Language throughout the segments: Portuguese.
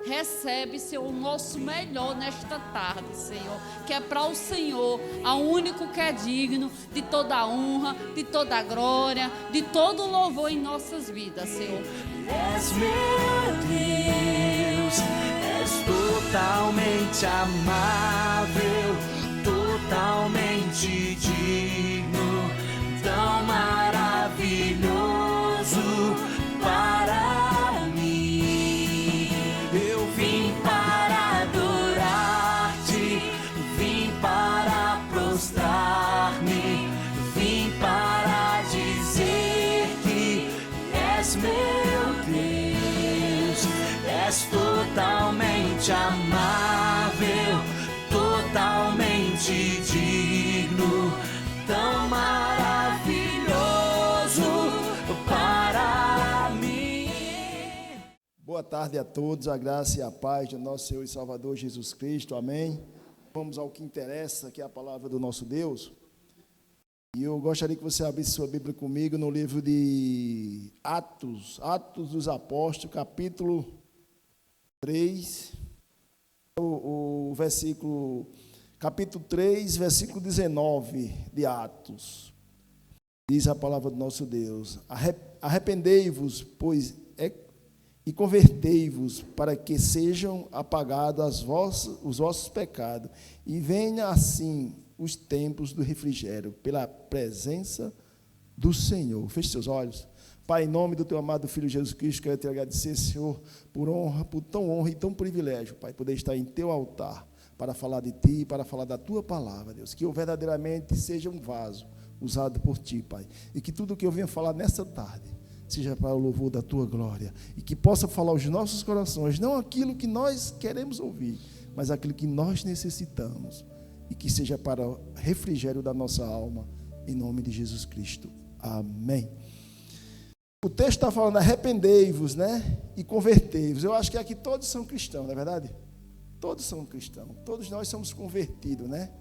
recebe, Senhor, o nosso melhor nesta tarde, Senhor, que é para o Senhor, o único que é digno de toda a honra, de toda a glória, de todo o louvor em nossas vidas, Senhor. És meu Deus, és totalmente amável, totalmente digno, tão maravilhoso para mim. Eu vim para adorar-te, vim para prostrar-me, vim para dizer que és meu Deus, és totalmente amável, totalmente digno, tão maravilhoso para mim. Boa tarde a todos, a graça e a paz do nosso Senhor e Salvador Jesus Cristo, amém. Vamos ao que interessa, que é a palavra do nosso Deus. E eu gostaria que você abrisse sua Bíblia comigo no livro de Atos dos Apóstolos, capítulo 3, o versículo, capítulo 3, versículo 19 de Atos. Diz a palavra do nosso Deus: arrependei-vos, pois e convertei-vos, para que sejam apagados os vossos pecados, e venha assim os tempos do refrigério, pela presença do Senhor. Feche seus olhos. Pai, em nome do teu amado Filho Jesus Cristo, quero te agradecer, Senhor, por tão honra e tão privilégio, Pai, poder estar em teu altar, para falar de ti, para falar da tua palavra, Deus, que eu verdadeiramente seja um vaso usado por ti, Pai, e que tudo que eu venha falar nessa tarde seja para o louvor da tua glória, e que possa falar aos nossos corações, não aquilo que nós queremos ouvir, mas aquilo que nós necessitamos, e que seja para o refrigério da nossa alma, em nome de Jesus Cristo. Amém. O texto está falando, arrependei-vos, né? E convertei-vos. Eu acho que aqui todos são cristãos, não é verdade? Todos são cristãos, todos nós somos convertidos, né?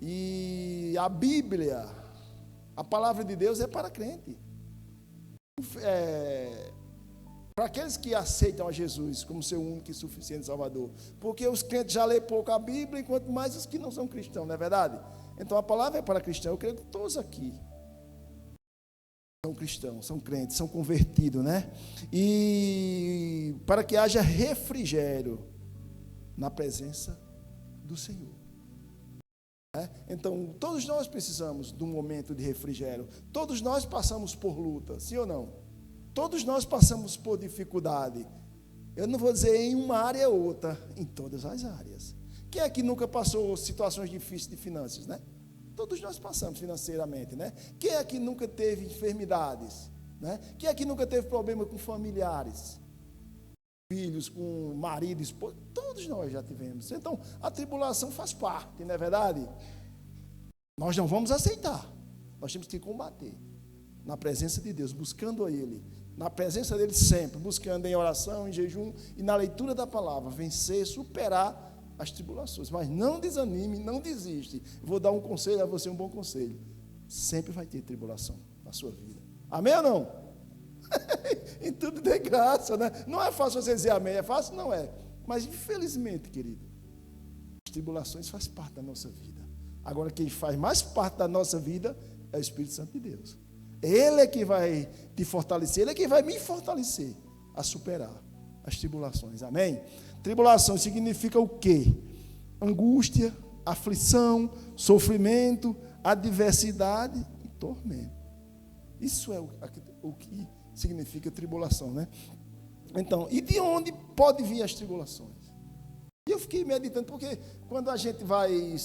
E a Bíblia, a palavra de Deus é para crente. Para aqueles que aceitam a Jesus como seu único e suficiente Salvador, porque os crentes já lêem pouco a Bíblia, enquanto mais os que não são cristãos, não é verdade? Então a palavra é para cristão. Eu creio que todos aqui são cristãos, são crentes, são convertidos, né? E para que haja refrigério na presença do Senhor. Então, todos nós precisamos de um momento de refrigério. Todos nós passamos por luta, sim ou não? Todos nós passamos por dificuldade. Eu não vou dizer em uma área ou outra, em todas as áreas. Quem aqui nunca passou situações difíceis de finanças, né? Todos nós passamos financeiramente, né? Quem aqui nunca teve enfermidades, né? Quem aqui nunca teve problema com familiares, filhos, com marido, esposa? Todos nós já tivemos. Então, a tribulação faz parte, não é verdade? Nós não vamos aceitar. Nós temos que combater na presença de Deus, buscando a Ele, na presença dEle sempre, buscando em oração, em jejum e na leitura da palavra, vencer, superar as tribulações. Mas não desanime, não desiste. Vou dar um conselho a você, um bom conselho. Sempre vai ter tribulação na sua vida. Amém ou não? Em tudo de graça, né? Não é fácil você dizer amém, é fácil? Não é. Mas infelizmente, querido, as tribulações fazem parte da nossa vida. Agora, quem faz mais parte da nossa vida é o Espírito Santo de Deus. Ele é que vai te fortalecer, Ele é que vai me fortalecer a superar as tribulações. Amém? Tribulação significa o quê? Angústia, aflição, sofrimento, adversidade e tormento. Isso é o que significa tribulação, né? Então, e de onde pode vir as tribulações? E eu fiquei meditando, porque quando a gente vai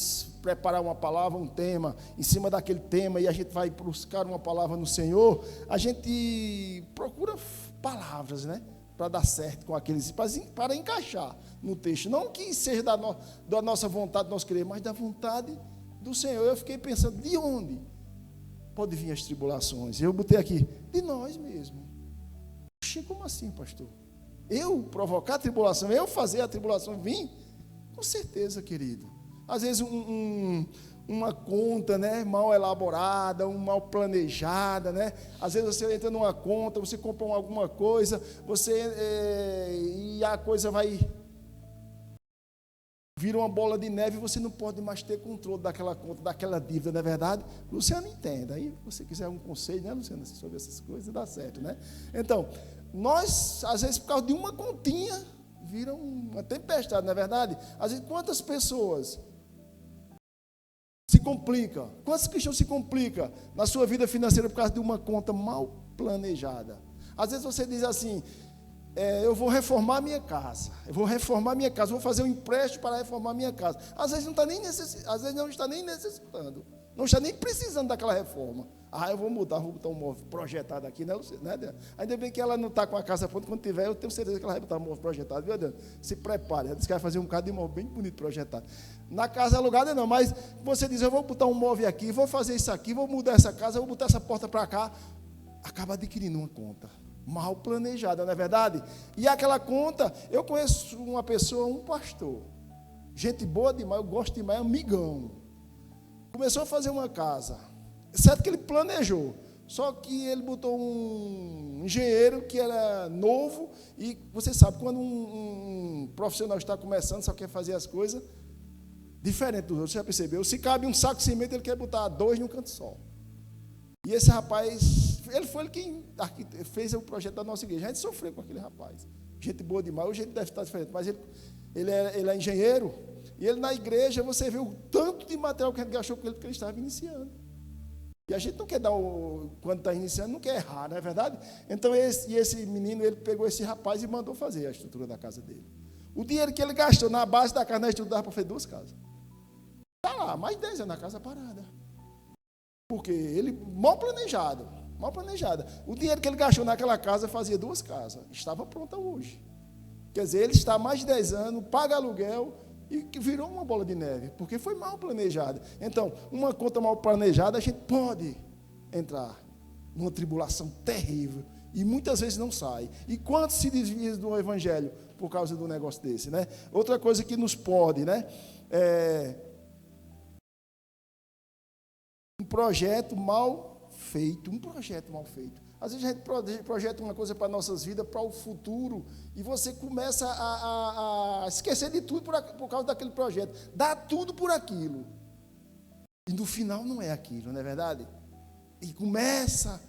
preparar uma palavra, um tema, em cima daquele tema, e a gente vai buscar uma palavra no Senhor, a gente procura palavras, né? Para dar certo com aqueles, para encaixar no texto. Não que seja da nossa vontade, nós queremos, mas da vontade do Senhor. Eu fiquei pensando, de onde pode vir as tribulações? Eu botei aqui, de nós mesmos. Como assim, pastor? Eu provocar a tribulação, eu fazer a tribulação vir? Com certeza, querido. Às vezes uma conta, né, mal elaborada, mal planejada, né? Às vezes você entra numa conta, você compra alguma coisa, e a coisa vai vira uma bola de neve e você não pode mais ter controle daquela conta, daquela dívida, não é verdade? Luciano entenda. Aí, se você quiser um conselho, né, Luciano, sobre essas coisas, dá certo, né? Então, nós, às vezes, por causa de uma continha, vira uma tempestade, não é verdade? Às vezes, quantas pessoas se complicam? Quantos cristãos se complicam na sua vida financeira por causa de uma conta mal planejada? Às vezes você diz assim, eu vou reformar minha casa, vou fazer um empréstimo para reformar minha casa. Às vezes não está nem necessitando, não está nem precisando daquela reforma. Eu vou botar um móvel projetado aqui, né? Ainda bem que ela não está com a casa pronta. Quando tiver, eu tenho certeza que ela vai botar um móvel projetado, viu, Adriano? Se prepare, ela disse que vai fazer um bocado de móvel bem bonito projetado. Na casa alugada não, mas você diz, eu vou botar um móvel aqui, vou fazer isso aqui, vou mudar essa casa, vou botar essa porta para cá, acaba adquirindo uma conta mal planejada, não é verdade? E aquela conta, eu conheço uma pessoa, um pastor, gente boa demais, eu gosto demais, amigão, começou a fazer uma casa, certo que ele planejou, só que ele botou um engenheiro que era novo, e você sabe, quando um profissional está começando, só quer fazer as coisas diferente dos outros, já percebeu? Se cabe um saco de cimento, ele quer botar 2 num canto só. E esse rapaz, ele foi quem fez o projeto da nossa igreja. A gente sofreu com aquele rapaz. Gente boa demais, hoje ele deve estar diferente, mas ele é engenheiro, e ele na igreja, você vê o tanto de material que a gente gastou com ele, porque ele estava iniciando. E a gente não quer quando está iniciando, não quer errar, não é verdade? Então, esse menino, ele pegou esse rapaz e mandou fazer a estrutura da casa dele. O dinheiro que ele gastou na base da casa, na estrutura, para fazer 2 casas. Está lá, mais de 10 anos na casa parada. Porque ele, mal planejada. O dinheiro que ele gastou naquela casa fazia 2 casas. Estava pronta hoje. Quer dizer, ele está há mais de 10 anos, paga aluguel e virou uma bola de neve, porque foi mal planejada. Então, uma conta mal planejada, a gente pode entrar numa tribulação terrível e muitas vezes não sai. E quantos se desviam do evangelho por causa de um negócio desse, né? Outra coisa que nos pode, né? Um projeto mal feito. Às vezes a gente projeta uma coisa para nossas vidas, para o futuro, e você começa a esquecer de tudo por causa daquele projeto. Dá tudo por aquilo. E no final não é aquilo, não é verdade? E começa a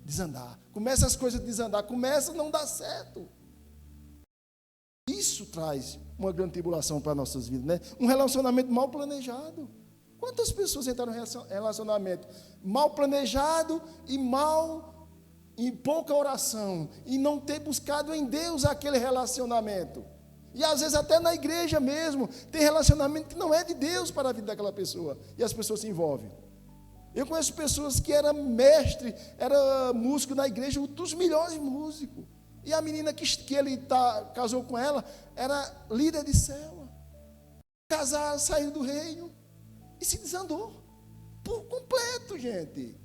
desandar. Começa as coisas a desandar. Começa a não dar certo. Isso traz uma grande tribulação para nossas vidas, né? Um relacionamento mal planejado. Quantas pessoas entraram em relacionamento mal planejado e pouca oração, e não ter buscado em Deus aquele relacionamento? E às vezes até na igreja mesmo, tem relacionamento que não é de Deus para a vida daquela pessoa, e as pessoas se envolvem. Eu conheço pessoas que era mestre, era músico na igreja, um dos melhores músicos, e a menina que ele casou com ela, era líder de célula, casaram, saíram do reino, e se desandou por completo, gente.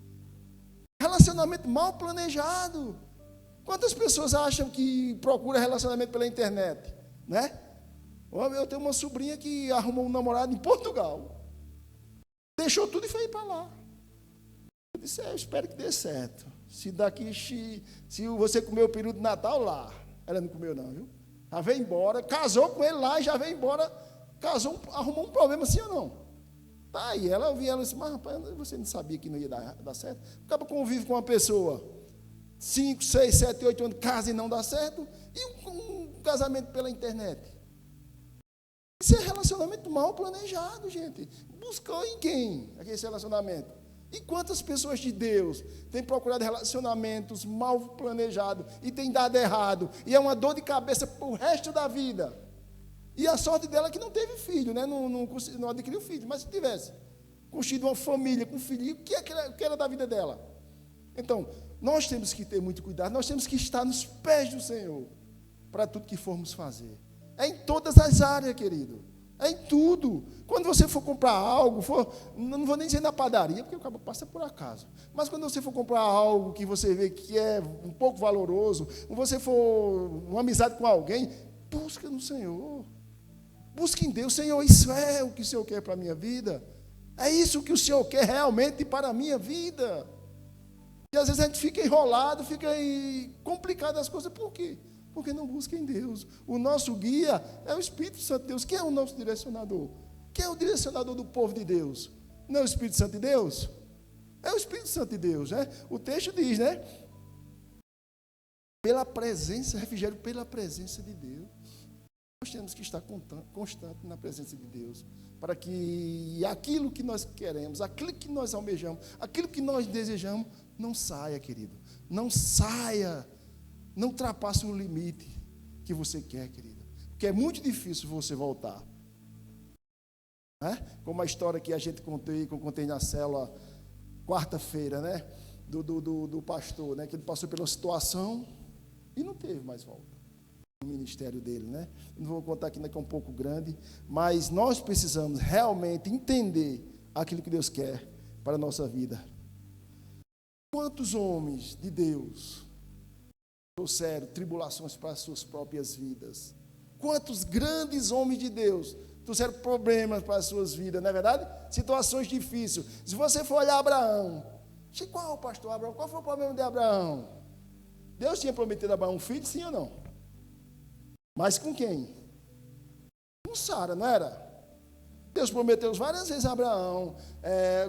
Relacionamento mal planejado. Quantas pessoas acham que procura relacionamento pela internet, né? Eu tenho uma sobrinha que arrumou um namorado em Portugal, deixou tudo e foi para lá. Eu disse, eu espero que dê certo. Se você comeu o peru de Natal lá, ela não comeu não, viu? Já veio embora, casou com ele lá e já veio embora, arrumou um problema, sim ou não? Tá, e ela disse, mas rapaz, você não sabia que não ia dar certo? Acaba convive com uma pessoa 5, 6, 7, 8 anos, casa e não dá certo, e um casamento pela internet. Isso é relacionamento mal planejado, gente. Buscou em quem esse relacionamento? E quantas pessoas de Deus têm procurado relacionamentos mal planejados e têm dado errado, e é uma dor de cabeça para o resto da vida? E a sorte dela é que não teve filho, né? Não adquiriu filho, mas se tivesse construído uma família com filho, o que era da vida dela? Então, nós temos que ter muito cuidado, nós temos que estar nos pés do Senhor para tudo que formos fazer. É em todas as áreas, querido. É em tudo. Quando você for comprar algo, não vou nem dizer na padaria, porque o cabo passa por acaso. Mas quando você for comprar algo que você vê que é um pouco valoroso, quando você for uma amizade com alguém, busca no Senhor. Busque em Deus, Senhor, isso é o que o Senhor quer para a minha vida? É isso que o Senhor quer realmente para a minha vida? E às vezes a gente fica enrolado, fica complicado as coisas. Por quê? Porque não busca em Deus. O nosso guia é o Espírito Santo de Deus. Quem é o nosso direcionador? Quem é o direcionador do povo de Deus? Não é o Espírito Santo de Deus? É o Espírito Santo de Deus, né? O texto diz, né? Pela presença, refrigério pela presença de Deus. Nós temos que estar constante na presença de Deus, para que aquilo que nós queremos, aquilo que nós almejamos, aquilo que nós desejamos, não saia, querido. Não saia, não ultrapasse um limite que você quer, querida. Porque é muito difícil você voltar. Como a história que a gente contei na célula quarta-feira, né? Do pastor, né? Que ele passou pela situação e não teve mais volta no ministério dele, né? Não vou contar aqui, né, que é um pouco grande, mas nós precisamos realmente entender aquilo que Deus quer para a nossa vida. Quantos homens de Deus trouxeram tribulações para as suas próprias vidas? Quantos grandes homens de Deus trouxeram problemas para as suas vidas, não é verdade? Situações difíceis. Se você for olhar Abraão, qual, pastor Abraão? Qual foi o problema de Abraão? Deus tinha prometido a Abraão um filho, sim ou não? Mas com quem? Com Sara, não era? Deus prometeu várias vezes a Abraão,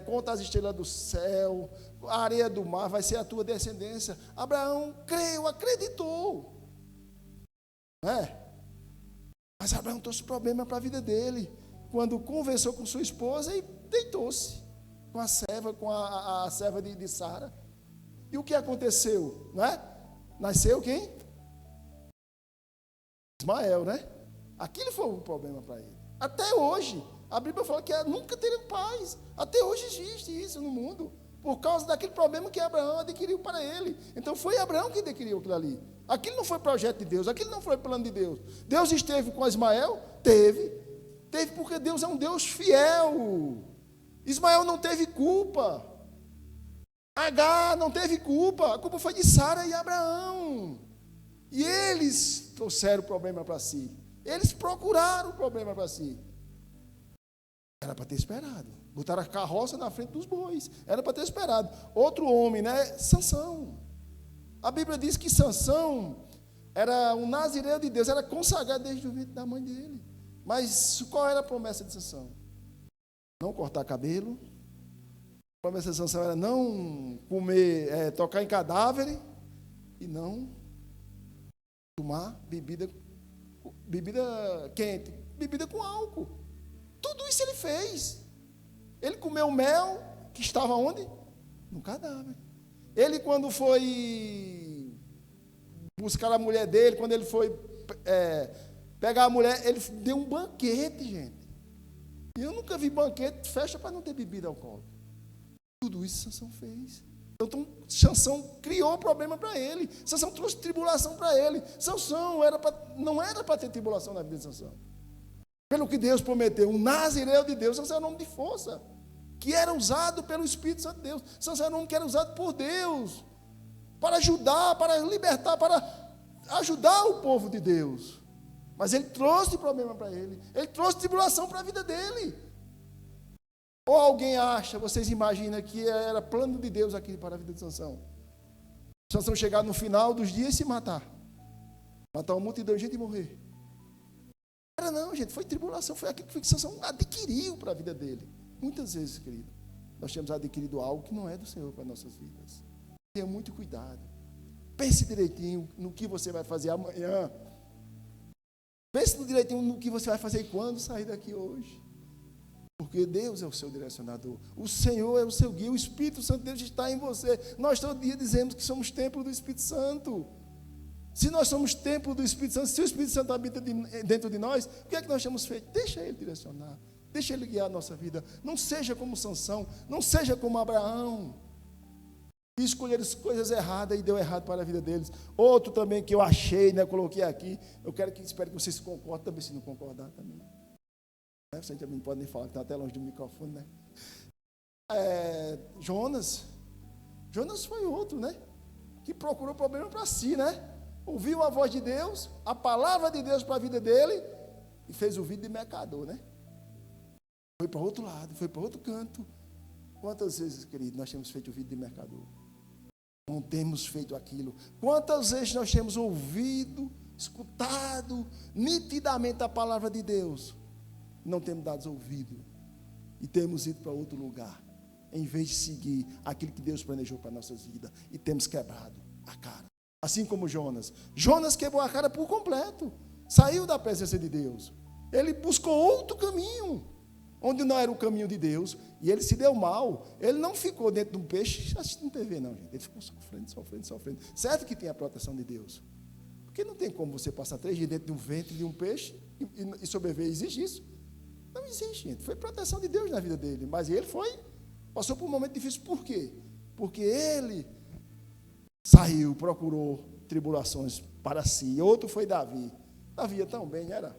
conta as estrelas do céu, a areia do mar vai ser a tua descendência. Abraão creu, acreditou. Mas Abraão trouxe problema para a vida dele, quando conversou com sua esposa e deitou-se com a serva, a serva de Sara. E o que aconteceu? Não é? Nasceu quem? Ismael, né? Aquilo foi um problema para ele. Até hoje, a Bíblia fala que nunca terão paz. Até hoje existe isso no mundo, por causa daquele problema que Abraão adquiriu para ele. Então foi Abraão que adquiriu aquilo ali. Aquilo não foi projeto de Deus, aquilo não foi plano de Deus. Deus esteve com Ismael? Teve porque Deus é um Deus fiel. Ismael não teve culpa. Agar não teve culpa. A culpa foi de Sara e Abraão. E eles trouxeram o problema para si. Eles procuraram o problema para si. Era para ter esperado. Botaram a carroça na frente dos bois. Era para ter esperado. Outro homem, né? Sansão. A Bíblia diz que Sansão era um nazireu de Deus, era consagrado desde o ventre da mãe dele. Mas qual era a promessa de Sansão? Não cortar cabelo. A promessa de Sansão era não comer, tocar em cadáver e não tomar bebida quente, bebida com álcool. Tudo isso ele fez. Ele comeu mel que estava onde? No cadáver. Ele, quando foi buscar a mulher dele, quando ele foi pegar a mulher, ele deu um banquete, gente. E eu nunca vi banquete, festa para não ter bebida alcoólica. Tudo isso Sansão fez. Então, Sansão criou problema para ele. Sansão trouxe tribulação para ele. Sansão não era para ter tribulação na vida de Sansão. Pelo que Deus prometeu, um nazireu de Deus, Sansão é um nome de força, que era usado pelo Espírito Santo de Deus. Sansão era um homem que era usado por Deus, para ajudar, para libertar, para ajudar o povo de Deus. Mas ele trouxe problema para ele. Ele trouxe tribulação para a vida dele. Ou alguém acha, vocês imaginam que era plano de Deus aqui para a vida de Sansão? Sansão chegar no final dos dias e se matar. Matar uma multidão de gente e morrer. Era não, gente, foi tribulação, foi aquilo que Sansão adquiriu para a vida dele. Muitas vezes, querido, nós temos adquirido algo que não é do Senhor para as nossas vidas. Tenha muito cuidado. Pense direitinho no que você vai fazer amanhã. Pense direitinho no que você vai fazer quando sair daqui hoje. Porque Deus é o seu direcionador. O Senhor é o seu guia. O Espírito Santo de Deus está em você. Nós todo dia dizemos que somos templo do Espírito Santo. Se nós somos templo do Espírito Santo, se o Espírito Santo habita dentro de nós, o que é que nós temos feito? Deixa Ele direcionar. Deixa Ele guiar a nossa vida. Não seja como Sansão. Não seja como Abraão. E escolher as coisas erradas e deu errado para a vida deles. Outro também que eu achei, né, coloquei aqui. Espero que vocês concordem também, se não concordar também. Vocês também não podem nem falar, que está até longe do microfone, né? Jonas foi outro, né? Que procurou problema para si, né? Ouviu a voz de Deus, a palavra de Deus para a vida dele e fez o vídeo de mercador, né? Foi para outro lado, foi para outro canto. Quantas vezes, querido, nós temos feito o vídeo de mercador? Não temos feito aquilo. Quantas vezes nós temos ouvido escutado nitidamente a palavra de Deus, não temos dado ouvido e temos ido para outro lugar, em vez de seguir aquilo que Deus planejou para nossas vidas, e temos quebrado a cara. Assim como Jonas. Jonas quebrou a cara por completo, saiu da presença de Deus. Ele buscou outro caminho, onde não era o caminho de Deus, e ele se deu mal. Ele não ficou dentro de um peixe assistindo TV, não, gente. Ele ficou sofrendo. Certo que tem a proteção de Deus, porque não tem como você passar 3 dias dentro de um ventre de um peixe e sobreviver. Existe isso? Não existe, gente. Foi proteção de Deus na vida dele, mas ele passou por um momento difícil. Por quê? Porque ele saiu, procurou tribulações para si. Outro foi Davi. Davi ia tão bem, era?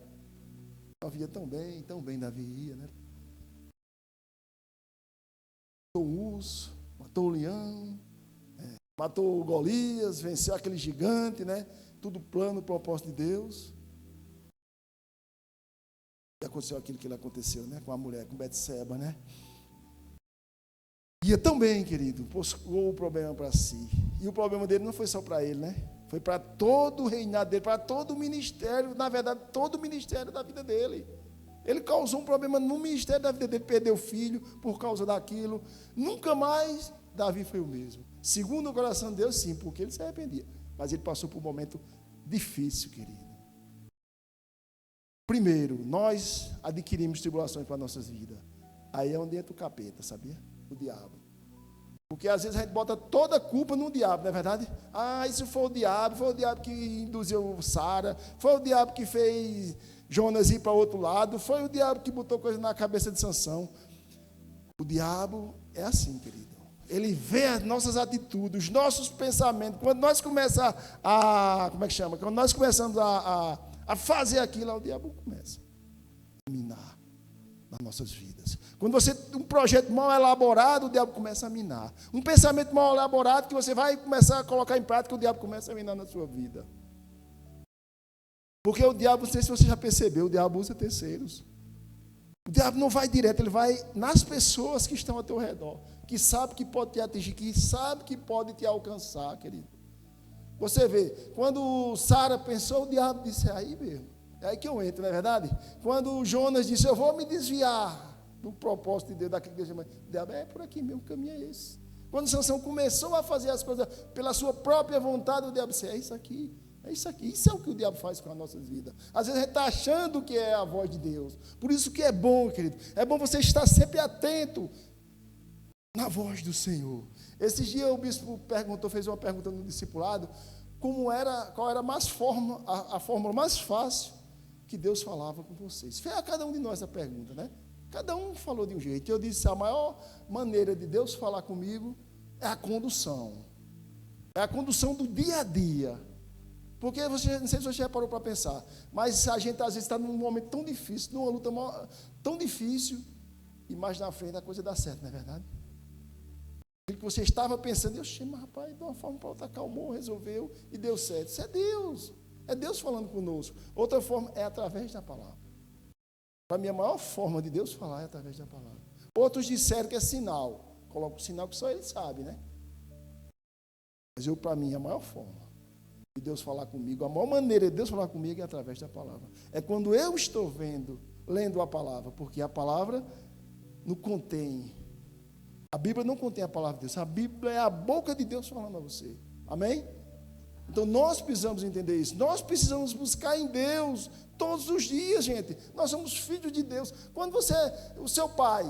Davi ia tão bem Davi ia, né? Matou o urso, matou o leão, matou o Golias, venceu aquele gigante, né? Tudo plano, propósito de Deus. E aconteceu aquilo que aconteceu, né? Com a mulher, com Betseba, né? Ia tão bem, querido, buscou o problema para si. E o problema dele não foi só para ele, né? Foi para todo o reinado dele, para todo o ministério, na verdade, todo o ministério da vida dele. Ele causou um problema no ministério da vida dele, perdeu o filho por causa daquilo. Nunca mais Davi foi o mesmo. Segundo o coração de Deus, sim, porque ele se arrependia. Mas ele passou por um momento difícil, querido. Primeiro, nós adquirimos tribulações para nossas vidas. Aí é onde entra o capeta, sabia? O diabo. Porque às vezes a gente bota toda a culpa no diabo, não é verdade? Isso foi o diabo que induziu Sara, foi o diabo que fez Jonas ir para o outro lado, foi o diabo que botou coisa na cabeça de Sansão. O diabo é assim, querido. Ele vê as nossas atitudes, os nossos pensamentos. Quando nós começamos Quando nós começamos a fazer aquilo, o diabo começa a minar nas nossas vidas. Quando você tem um projeto mal elaborado, o diabo começa a minar. Um pensamento mal elaborado que você vai começar a colocar em prática, o diabo começa a minar na sua vida. Porque o diabo, não sei se você já percebeu, o diabo usa terceiros. O diabo não vai direto, ele vai nas pessoas que estão ao teu redor, que sabe que pode te atingir, que sabe que pode te alcançar, querido. Você vê, quando Sara pensou, o diabo disse, aí mesmo. É aí que eu entro, não é verdade? Quando Jonas disse, eu vou me desviar do propósito de Deus, daquilo que Deus chama, o diabo por aqui mesmo, o caminho é esse. Quando Sansão começou a fazer as coisas pela sua própria vontade, o diabo disse, é isso aqui. Isso é o que o diabo faz com as nossas vidas. Às vezes a gente está achando que é a voz de Deus. Por isso que é bom, querido, é bom você estar sempre atento na voz do Senhor. Esses dias o bispo fez uma pergunta no discipulado, qual era a fórmula mais fácil que Deus falava com vocês. Fez a cada um de nós a pergunta, né? Cada um falou de um jeito. Eu disse, a maior maneira de Deus falar comigo é a condução. É a condução do dia a dia. Porque não sei se você já parou para pensar, mas a gente às vezes está num momento tão difícil, numa luta tão difícil, e mais na frente a coisa dá certo, não é verdade? Aquilo que você estava pensando, mas rapaz, de uma forma para outra, acalmou, resolveu e deu certo. Isso é Deus. É Deus falando conosco. Outra forma é através da palavra. Para mim, a maior forma de Deus falar é através da palavra. Outros disseram que é sinal. Coloca o sinal que só ele sabe, né? Mas para mim, a maior forma de Deus falar comigo, a maior maneira de Deus falar comigo é através da palavra. É quando eu estou lendo a palavra, porque a palavra não contém. A Bíblia não contém a palavra de Deus. A Bíblia é a boca de Deus falando a você. Amém? Então nós precisamos entender isso. Nós precisamos buscar em Deus todos os dias, gente. Nós somos filhos de Deus. Quando o seu pai,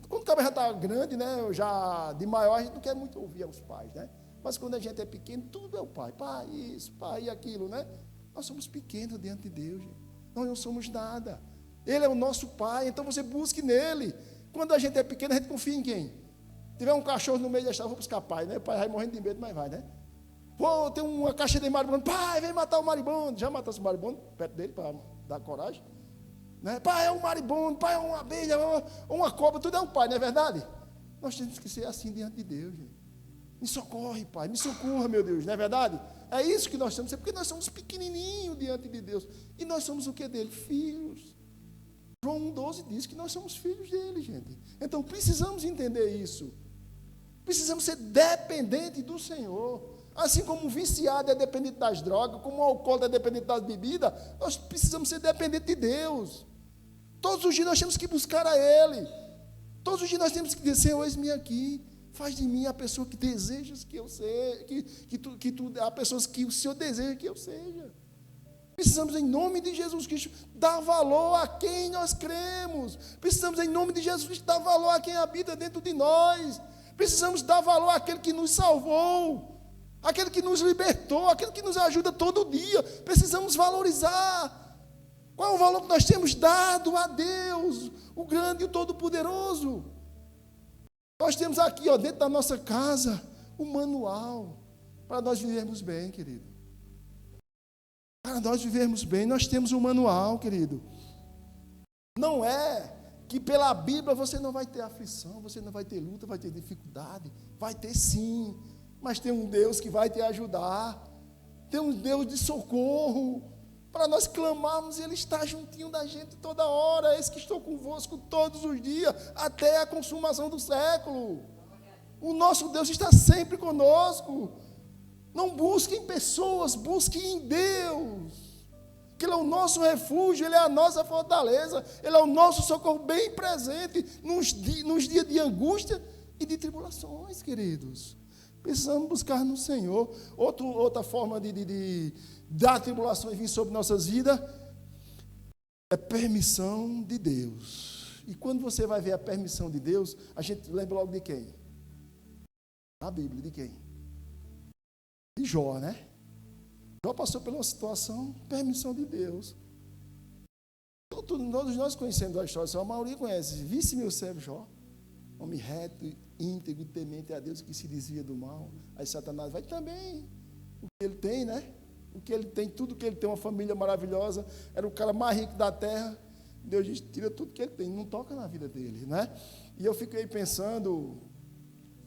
quando o cabra já está grande, né, já de maior, a gente não quer muito ouvir os pais, né? Mas quando a gente é pequeno, tudo é o pai. Pai isso, pai aquilo, né? Nós somos pequenos diante de Deus, gente. Nós não somos nada. Ele é o nosso pai, então você busque nele. Quando a gente é pequeno, a gente confia em quem? Se tiver um cachorro no meio da estrada, vou buscar pai, né? O pai vai morrendo de medo, mas vai, né? Pô, tem uma caixa de maribondo. Pai, vem matar o maribondo. Já matasse o maribondo perto dele para dar coragem? Né? Pai, é um maribondo, pai, é uma abelha, uma cobra, tudo é um pai, não é verdade? Nós temos que ser assim diante de Deus, gente. Me socorre, pai, me socorra, meu Deus, não é verdade? É isso que nós temos, é porque nós somos pequenininhos diante de Deus. E nós somos o que dele? Filhos. João 1,12 diz que nós somos filhos dele, gente. Então precisamos entender isso. Precisamos ser dependentes do Senhor. Assim como o viciado é dependente das drogas, como o alcoólatra é dependente das bebidas, nós precisamos ser dependentes de Deus. Todos os dias nós temos que buscar a Ele. Todos os dias nós temos que dizer, Senhor, eis-me aqui. Faz de mim a pessoa que desejas que eu seja, a pessoa que o Senhor deseja que eu seja. Precisamos, em nome de Jesus Cristo, dar valor a quem nós cremos. Precisamos, em nome de Jesus Cristo, dar valor a quem habita dentro de nós. Precisamos dar valor àquele que nos salvou, aquele que nos libertou, aquele que nos ajuda todo dia. Precisamos valorizar. Qual é o valor que nós temos dado a Deus, o grande e o todo-poderoso? Nós temos aqui, dentro da nossa casa, um manual para nós vivermos bem, querido. Para nós vivermos bem, nós temos um manual, querido. Não é que pela Bíblia você não vai ter aflição, você não vai ter luta, vai ter dificuldade. Vai ter sim, mas tem um Deus que vai te ajudar. Tem um Deus de socorro. Para nós clamarmos, Ele está juntinho da gente toda hora. Eis que estou convosco todos os dias, até a consumação do século. O nosso Deus está sempre conosco. Não busquem pessoas, busquem em Deus. Que Ele é o nosso refúgio, Ele é a nossa fortaleza, Ele é o nosso socorro bem presente nos dias de angústia e de tribulações, queridos. Precisamos buscar no Senhor. Outra forma de dar tribulação e vir sobre nossas vidas é permissão de Deus. E quando você vai ver a permissão de Deus, a gente lembra logo de quem? Na Bíblia, de quem? De Jó, né? Jó passou por uma situação, permissão de Deus. Todos nós conhecemos a história, a maioria conhece. Visse meu servo Jó, homem reto, íntegro, temente a Deus, que se desvia do mal. Aí Satanás vai também. O que ele tem, né? O que ele tem, tudo que ele tem, uma família maravilhosa, era o cara mais rico da terra. Deus diz, tira tudo que ele tem, não toca na vida dele, né? E eu fiquei pensando,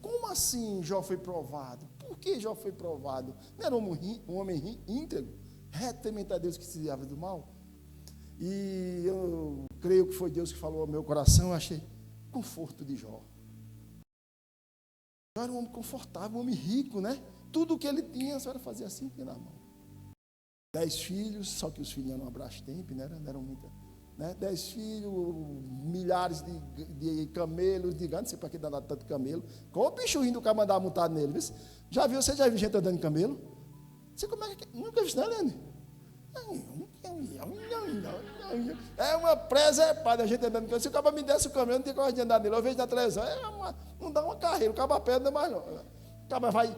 como assim Jó foi provado? Por que Jó foi provado? Não era um homem íntegro, reto, temente a Deus, que se desviava do mal? E eu creio que foi Deus que falou ao meu coração, eu achei conforto de Jó. Jó era um homem confortável, um homem rico, né? Tudo o que ele tinha, a senhora fazia assim, tinha na mão. 10 filhos, só que os filhos eram Brastemp, né? Não eram muita, né? 10 filhos, milhares de camelos, de gado, não sei para que dá tanto camelo. Qual o bicho rindo do cara mandar montado nele? Viu? Você já viu gente andando em camelo? Você como é que... Nunca viu, né, Leandro? É uma presepada a gente andando em camelo. Se o cara me desse o camelo, não tem coragem de andar nele. Eu vejo na televisão, não dá uma carreira, o cara a pé não dá mais não. O cara vai...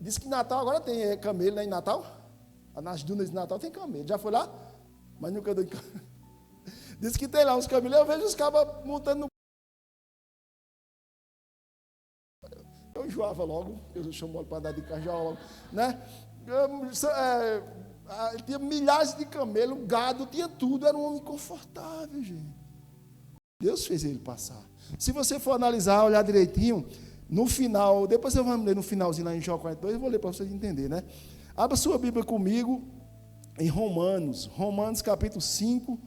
Diz que em Natal agora tem camelo, né, em Natal? Nas dunas de Natal tem camelo. Já foi lá? Mas nunca andou em camelo. Diz que tem lá uns camelos, eu vejo os cabas montando no... Eu enjoava logo, eu chamo para andar de carro, enjoava logo, né? Tinha milhares de camelos, gado, tinha tudo, era um homem confortável, gente. Deus fez ele passar. Se você for analisar, olhar direitinho, no final, depois eu vou ler no finalzinho lá em Jó 42, eu vou ler para vocês entenderem, né? Abra sua Bíblia comigo em Romanos capítulo 5,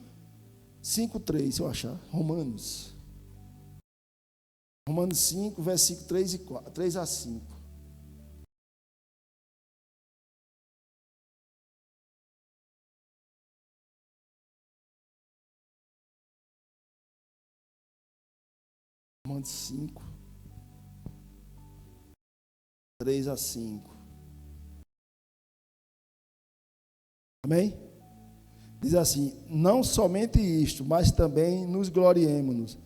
3, se eu achar. Romanos 5, versículo 3 a 5. Romanos 5, 3 a 5. Amém? Diz assim, não somente isto, mas também nos gloriemo-nos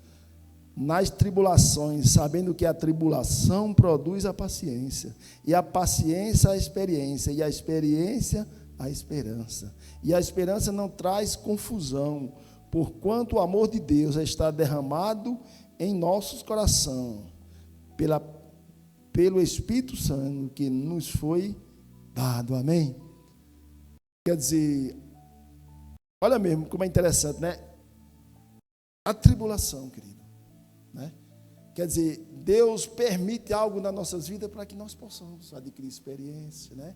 nas tribulações, sabendo que a tribulação produz a paciência, e a paciência a experiência, e a experiência a esperança. E a esperança não traz confusão, porquanto o amor de Deus está derramado em nossos corações, pelo Espírito Santo que nos foi dado. Amém? Quer dizer, olha mesmo como é interessante, né? A tribulação, querido, né? Quer dizer, Deus permite algo nas nossas vidas para que nós possamos adquirir experiência, né?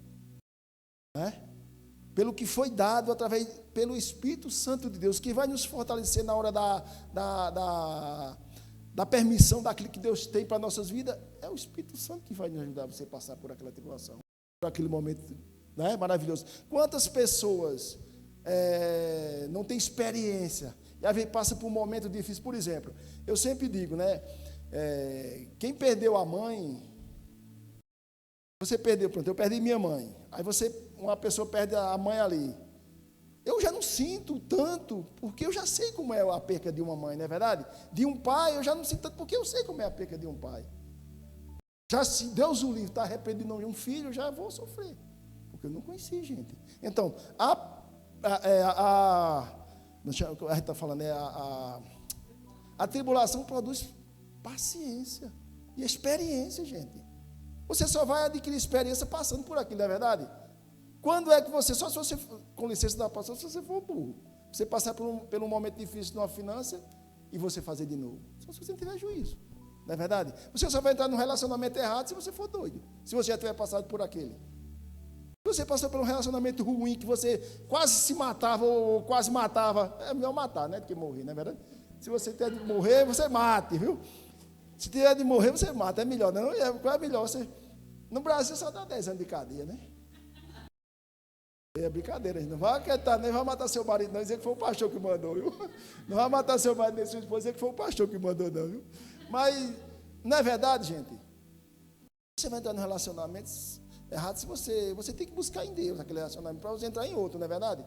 Pelo que foi dado pelo Espírito Santo de Deus, que vai nos fortalecer na hora da permissão daquilo que Deus tem para nossas vidas, é o Espírito Santo que vai nos ajudar a você passar por aquela tribulação. por aquele momento, né, maravilhoso. Quantas pessoas não têm experiência e às vezes passa por um momento difícil? Por exemplo, eu sempre digo, né, quem perdeu a mãe, você perdeu, pronto, eu perdi minha mãe, aí uma pessoa perde a mãe ali, eu já não sinto tanto, porque eu já sei como é a perca de uma mãe, não é verdade? De um pai, eu já não sinto tanto, porque eu sei como é a perca de um pai. Já se Deus o livre, está arrependido de um filho, eu já vou sofrer, porque eu não conheci, gente. Então, a gente está falando, a tribulação produz paciência e experiência, gente. Você só vai adquirir experiência passando por aquilo, não é verdade? Quando é que só se você, com licença da palavra, se você for burro, você passar por um momento difícil numa finança e você fazer de novo, só se você não tiver juízo, não é verdade? Você só vai entrar num relacionamento errado se você for doido, se você já tiver passado por aquele. Se você passou por um relacionamento ruim, que você quase se matava ou quase matava, é melhor matar, né, do que morrer, não é verdade? Se você tiver de morrer, você mate, viu? Se tiver de morrer, você mata, é melhor, não? Qual é melhor? No Brasil só dá 10 anos de cadeia, né? É brincadeira, não vai aquietar, nem vai matar seu marido, não, dizer que foi o pastor que mandou, viu? Não vai matar seu marido, nem sua esposa, dizer que foi o pastor que mandou, não, viu? Mas, não é verdade, gente? Você vai entrar no relacionamento errado se você tem que buscar em Deus aquele relacionamento para você entrar em outro, não é verdade?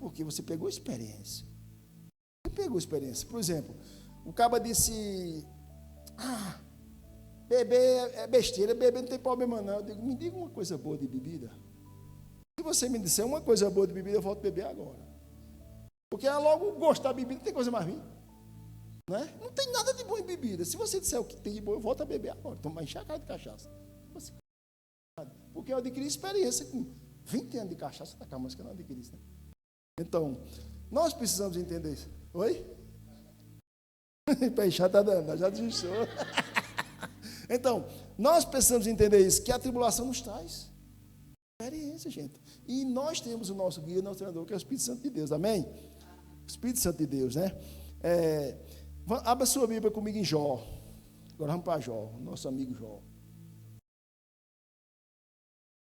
Porque você pegou experiência. Você pegou experiência. Por exemplo, o cara disse, beber é besteira, beber não tem problema não. Eu digo, me diga uma coisa boa de bebida. Se você me disser uma coisa boa de bebida, eu volto a beber agora. Porque logo gostar de bebida, não tem coisa mais ruim. Né? Não tem nada de bom em bebida. Se você disser o que tem de bom, eu volto a beber agora. Tomar encher a cara de cachaça. Porque eu adquiri experiência com 20 anos de cachaça, tá com a música, não adquiri isso, né? Então, nós precisamos entender isso. Oi? Peixá está dando, já desistiu. Então, nós precisamos entender isso, que a tribulação nos traz experiência, gente. E nós temos o nosso guia, nosso treinador, que é o Espírito Santo de Deus, amém? O Espírito Santo de Deus, né? Abra sua Bíblia comigo em Jó. Agora vamos para Jó, nosso amigo Jó.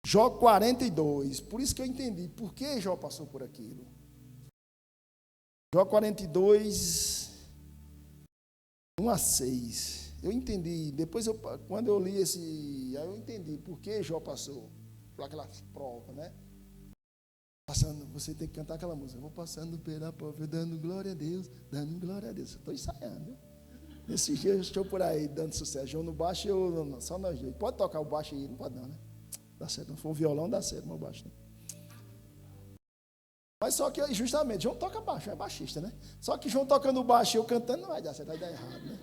Jó 42, por isso que eu entendi, por que Jó passou por aquilo. Jó 42, 1-6, eu entendi, depois quando eu li aí eu entendi por que Jó passou por aquela prova, né? Passando, você tem que cantar aquela música, vou passando pela prova, dando glória a Deus, estou ensaiando, viu? Nesses dias eu estou por aí dando sucesso, João no baixo e eu, só nós dois, pode tocar o baixo aí, não pode não, né? Dá certo, não for o violão, dá certo, mas o baixo não. Mas só que, justamente, João toca baixo, é baixista, né? Só que João tocando baixo e eu cantando não vai dar certo, vai dar errado, né?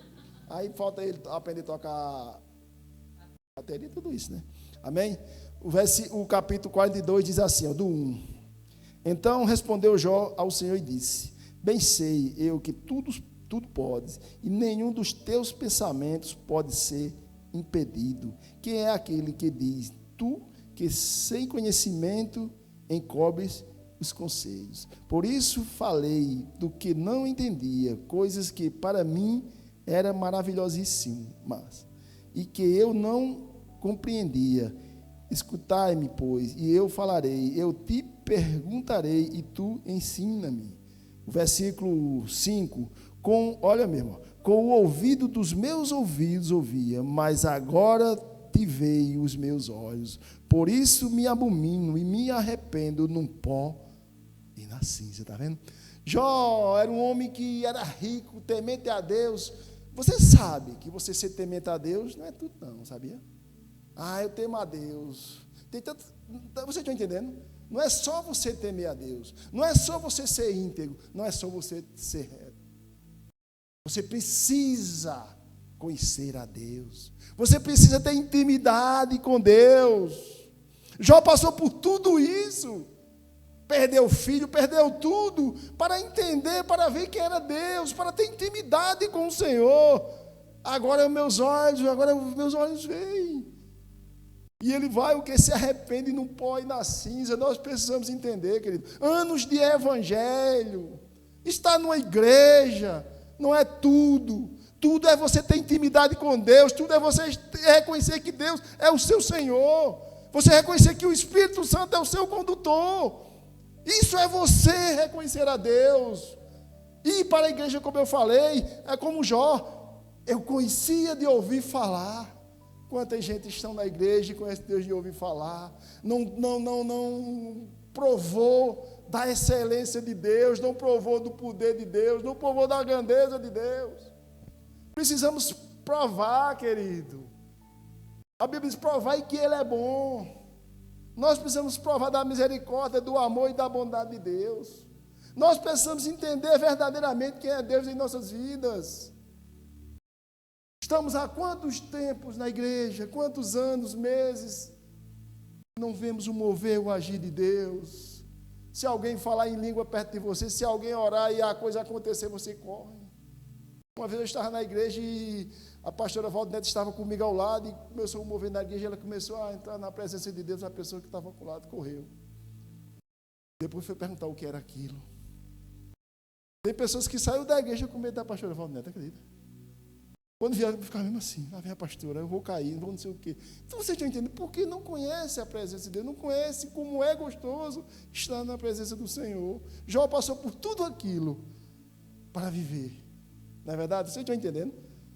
Aí falta ele aprender a tocar bateria e tudo isso, né? Amém? O capítulo 42 diz assim, ó, do 1. Então respondeu Jó ao Senhor e disse, bem sei eu que tudo podes, e nenhum dos teus pensamentos pode ser impedido. Quem é aquele que diz, tu que sem conhecimento encobres os conselhos? Por isso falei do que não entendia, coisas que para mim eram maravilhosíssimas, e que eu não compreendia. Escutai-me, pois, e eu falarei, eu te perguntarei, e tu ensina-me. O versículo 5, olha mesmo, com o ouvido dos meus ouvidos ouvia, mas agora te veio os meus olhos, por isso me abomino e me arrependo no pó e na cinza, está vendo? Jó era um homem que era rico, temente a Deus. Você sabe que você ser temente a Deus não é tudo não, sabia? Eu temo a Deus. Você está entendendo? Não é só você temer a Deus, não é só você ser íntegro, não é só você ser reto. Você precisa conhecer a Deus. Você precisa ter intimidade com Deus. Jó passou por tudo isso. Perdeu o filho, perdeu tudo, para entender, para ver quem era Deus, para ter intimidade com o Senhor. Agora meus olhos veem. E ele vai, o que se arrepende no pó e na cinza. Nós precisamos entender, querido. Anos de evangelho. Estar numa igreja não é tudo. Tudo é você ter intimidade com Deus. Tudo é você reconhecer que Deus é o seu Senhor. Você reconhecer que o Espírito Santo é o seu condutor. Isso é você reconhecer a Deus. Ir para a igreja, como eu falei, é como Jó. Eu conhecia de ouvir falar. Quanta gente está na igreja e conhece Deus de ouvir falar. Não provou da excelência de Deus, não provou do poder de Deus, não provou da grandeza de Deus. Precisamos provar, querido. A Bíblia diz: provai que Ele é bom. Nós precisamos provar da misericórdia, do amor e da bondade de Deus. Nós precisamos entender verdadeiramente quem é Deus em nossas vidas. Estamos há quantos tempos na igreja, quantos anos, meses, não vemos o mover, o agir de Deus. Se alguém falar em língua perto de você, se alguém orar e a coisa acontecer, você corre. Uma vez eu estava na igreja e a pastora Valdinete estava comigo ao lado e começou a mover na igreja, ela começou a entrar na presença de Deus, a pessoa que estava ao lado correu. Depois foi perguntar o que era aquilo. Tem pessoas que saíram da igreja com medo da pastora Valdinete, acredita? Quando vieram, ficar mesmo assim, lá vem a pastora, eu vou cair, não sei o quê. Então você está entendendo? Porque não conhece a presença de Deus, não conhece como é gostoso estar na presença do Senhor. Jó passou por tudo aquilo para viver. Não é verdade? Você está entendendo?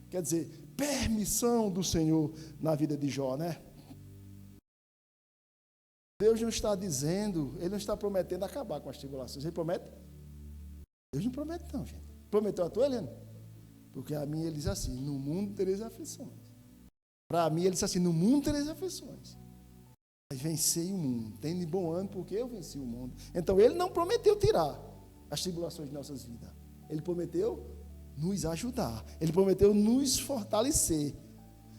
Quer dizer, permissão do Senhor na vida de Jó, né? Deus não está dizendo, Ele não está prometendo acabar com as tribulações. Ele promete? Deus não promete não, gente. Prometeu a tua, Helena? Porque a mim Ele diz assim: no mundo tereis aflições. Para mim Ele diz assim: no mundo tereis aflições. Mas vencei o mundo. Tem de bom ânimo porque eu venci o mundo. Então Ele não prometeu tirar as tribulações de nossas vidas. Ele prometeu nos ajudar. Ele prometeu nos fortalecer.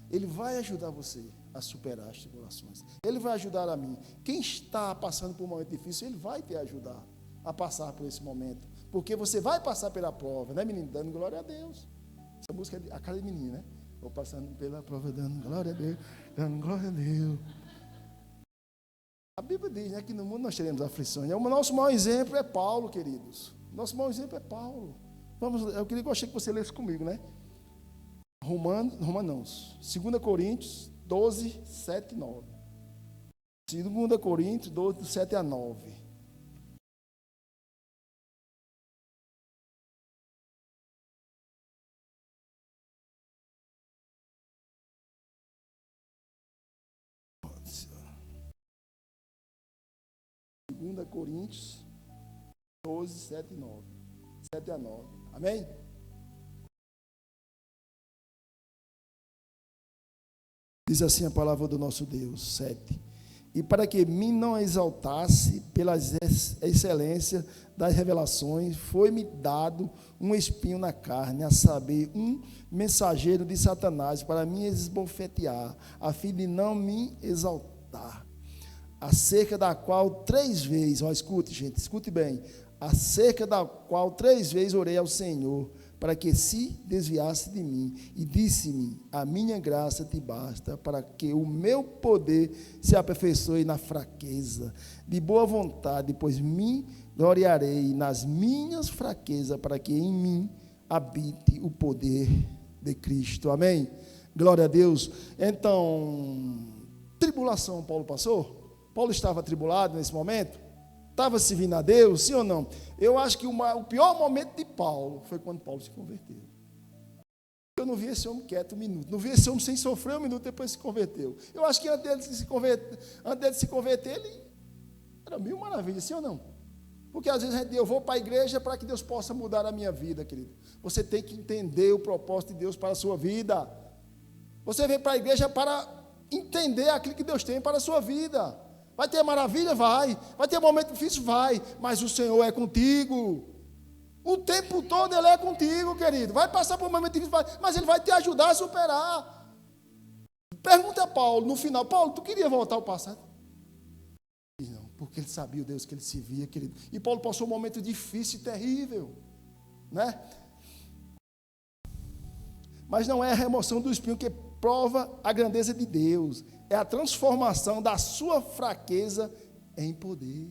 Ele vai ajudar você a superar as tribulações. Ele vai ajudar a mim. Quem está passando por um momento difícil, Ele vai te ajudar a passar por esse momento. Porque você vai passar pela prova, né, menino? Dando glória a Deus. Essa música é a cara de menino, né? Vou passando pela prova, dando glória a Deus, dando glória a Deus. A Bíblia diz, né, que no mundo nós teremos aflições. O nosso maior exemplo é Paulo, queridos. Nosso maior exemplo é Paulo. Gostaria que você lesse comigo, né? Romanos, 2 Coríntios 12, 7 e 9. 2 Coríntios 12, 7 a 9. Segunda Coríntios 12, 7 e 9. 7 a 9. Amém? Diz assim a palavra do nosso Deus, 7. E para que mim não exaltasse pelas excelências das revelações, foi-me dado um espinho na carne, a saber, um mensageiro de Satanás, para me esbofetear, a fim de não me exaltar. Acerca da qual 3 vezes, escute, gente, escute bem, acerca da qual 3 vezes orei ao Senhor, para que se desviasse de mim, e disse-me: a minha graça te basta, para que o meu poder se aperfeiçoe na fraqueza. De boa vontade, pois me gloriarei nas minhas fraquezas, para que em mim habite o poder de Cristo. Amém? Glória a Deus. Então, tribulação Paulo passou? Paulo estava atribulado nesse momento? Estava servindo a Deus, sim ou não? Eu acho que o pior momento de Paulo foi quando Paulo se converteu. Eu não vi esse homem quieto um minuto, não vi esse homem sem sofrer um minuto depois se converteu. Eu acho que antes dele se converter, ele era mil maravilhas, sim ou não? Porque às vezes eu vou para a igreja para que Deus possa mudar a minha vida, querido. Você tem que entender o propósito de Deus para a sua vida. Você vem para a igreja para entender aquilo que Deus tem para a sua vida. Vai ter maravilha? Vai ter momento difícil? Vai. Mas o Senhor é contigo. O tempo todo Ele é contigo, querido. Vai passar por um momento difícil, mas Ele vai te ajudar a superar. Pergunta a Paulo, no final: Paulo, tu queria voltar ao passado? Não, porque ele sabia o Deus que ele servia, querido. E Paulo passou um momento difícil e terrível, né? Mas não é a remoção do espinho que prova a grandeza de Deus. É a transformação da sua fraqueza em poder.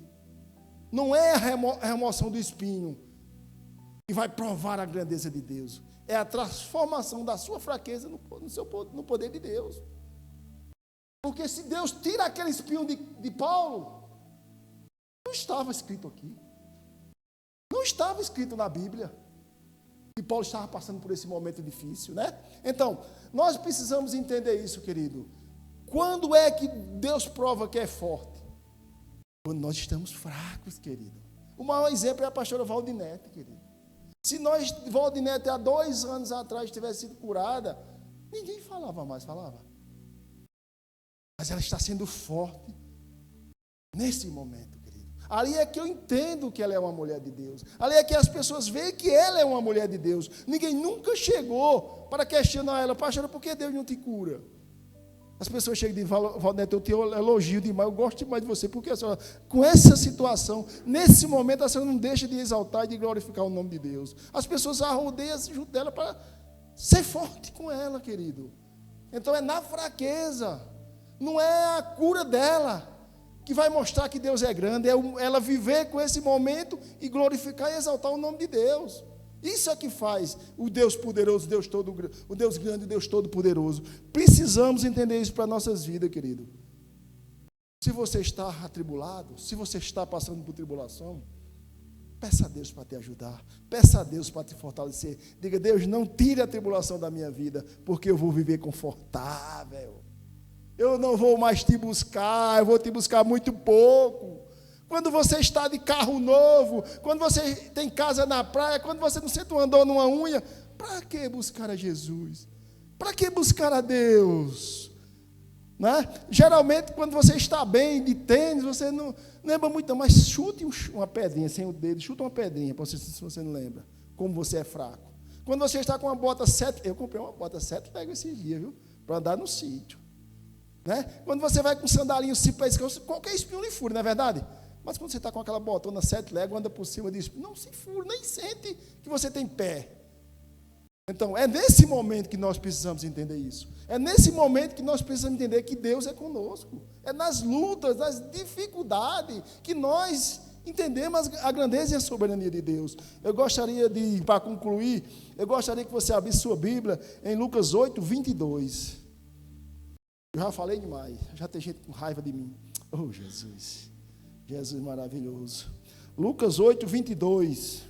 Não é a remoção do espinho que vai provar a grandeza de Deus. É a transformação da sua fraqueza no poder de Deus. Porque se Deus tira aquele espinho de Paulo, não estava escrito aqui. Não estava escrito na Bíblia. E Paulo estava passando por esse momento difícil, né? Então, nós precisamos entender isso, querido. Quando é que Deus prova que é forte? Quando nós estamos fracos, querido. O maior exemplo é a pastora Valdinete, querido. Se Valdinete há 2 anos atrás tivesse sido curada, ninguém falava mais, falava. Mas ela está sendo forte nesse momento, querido. Ali é que eu entendo que ela é uma mulher de Deus. Ali é que as pessoas veem que ela é uma mulher de Deus. Ninguém nunca chegou para questionar ela, pastora, por que Deus não te cura? As pessoas chegam e dizem, Valdinete, eu te elogio demais, eu gosto demais de você, porque a senhora, com essa situação, nesse momento, a senhora não deixa de exaltar e de glorificar o nome de Deus. As pessoas arrodeiam junto dela para ser forte com ela, querido. Então é na fraqueza, não é a cura dela que vai mostrar que Deus é grande, é ela viver com esse momento e glorificar e exaltar o nome de Deus. Isso é que faz o Deus poderoso, o Deus grande, o Deus todo poderoso. Precisamos entender isso para as nossas vidas, querido. Se você está atribulado, se você está passando por tribulação, peça a Deus para te ajudar, peça a Deus para te fortalecer. Diga, Deus, não tire a tribulação da minha vida, porque eu vou viver confortável. Eu não vou mais te buscar, eu vou te buscar muito pouco. Quando você está de carro novo, quando você tem casa na praia, quando você não sente uma dor numa unha, para que buscar a Jesus? Para que buscar a Deus? Né? Geralmente, quando você está bem de tênis, você não lembra muito, não, mas chute uma pedrinha sem o dedo, chuta uma pedrinha, se você não lembra, como você é fraco. Quando você está com uma bota 7, eu comprei uma bota 7 lego esses dias, viu? Para andar no sítio. Né? Quando você vai com sandalinho, qualquer espinho lhe fura, não é verdade? Mas quando você está com aquela botona 7 léguas, anda por cima disso, não se fura, nem sente que você tem pé. Então, é nesse momento que nós precisamos entender isso. É nesse momento que nós precisamos entender que Deus é conosco. É nas lutas, nas dificuldades, que nós entendemos a grandeza e a soberania de Deus. Eu gostaria de, para concluir, eu gostaria que você abrisse sua Bíblia em Lucas 8, 22. Eu já falei demais, já tem gente com raiva de mim. Oh, Jesus. Jesus maravilhoso. Lucas 8, 22.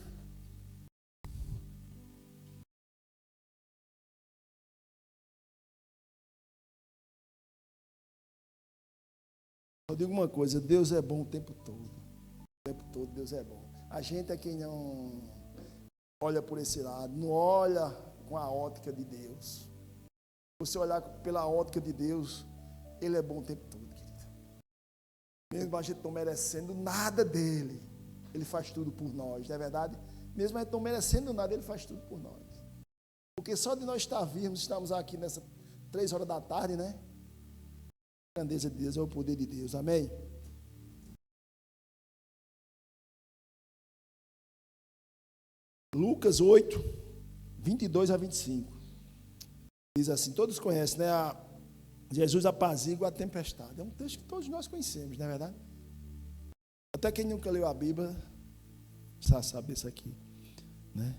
Eu digo uma coisa, Deus é bom o tempo todo. O tempo todo Deus é bom. A gente é quem não olha por esse lado, não olha com a ótica de Deus. Se você olhar pela ótica de Deus, Ele é bom o tempo todo. Mesmo a gente não merecendo nada dele, Ele faz tudo por nós, não é verdade? Mesmo a gente não merecendo nada, Ele faz tudo por nós. Porque só de nós estamos aqui nessas 3 horas da tarde, né? A grandeza de Deus é o poder de Deus, amém? Lucas 8, 22 a 25. Diz assim, todos conhecem, né? Jesus apazigua a tempestade. É um texto que todos nós conhecemos, não é verdade? Até quem nunca leu a Bíblia precisa saber isso aqui, né?